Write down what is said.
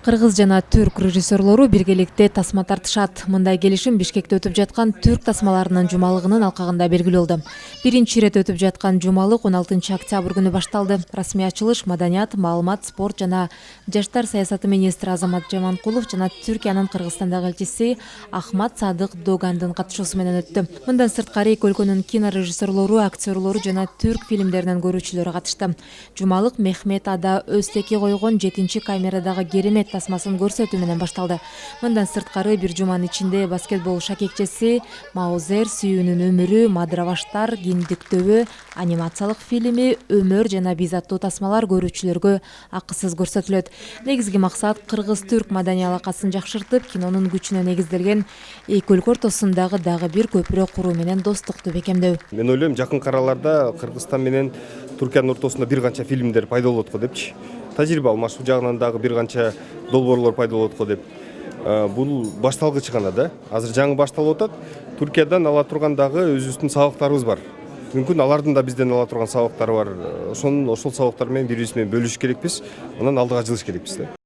Кыргыз жана түрк режиссерлору биргеликте тасма тартышат. Мындай келишим Бишкекте өтүп жаткан түрк тасмаларынын жумалыгынын алкагында белгилүү болду. Биринчи ирет өтүп жаткан жумалык 16 октябрь күнү башталды. Расмий ачылыш маданият, маалымат, спорт жана жаштар саясаты министри Азамат Жаманкулов жана Түркиянын Кыргызстандагы элчиси Ахмат Садык Догандын катышуусу менен өттү. Мындан сырткары эки өлкөнүн кинорежиссерлору, актерлору жана түрк фильмдеринин көрүүчүлөрү катышты. Жумалык Мехмет Ада Өзтеки койгон 7 камерадагы керемет тасмасын көрсөтүү менен башталды. Мындан сырткары бир жуманын ичинде баскетбол шакекчеси, Маузер сүйүүнүн өмүрү, Мадыраваштар, Киндиктөбө, анимациялык фильми, Өмөр жана биз аттуу тасмалар көрүүчүлөргө акысыз көрсөтүлөт. Негизги максат кыргыз-түрк маданий алакасын жакшыртып, кинонун күчүнө негизделген эки өлкө ортосундагы дагы бир көпүрө куруу менен достукту бекемдөө. Мен ойлойм, жакынкы араларда Кыргызстан менен Түркиянын ортосунда бир канча фильмдер пайда болот го депчи. Тажрыйба алмашуу жагынан дагы бир канча долбоорлор пайда болот го деп. Бул башталгыч гана да. Азыр жаңы башталып атат. Түркиядан ала турган дагы өзүбүздүн сабактарыбыз бар. Мүмкүн алардын да бизден ала турган сабактары бар. Ошол сабактар менен бири-бирибиз менен бөлүшүш керекпиз. Анан алдыга жылыш керекпиз да.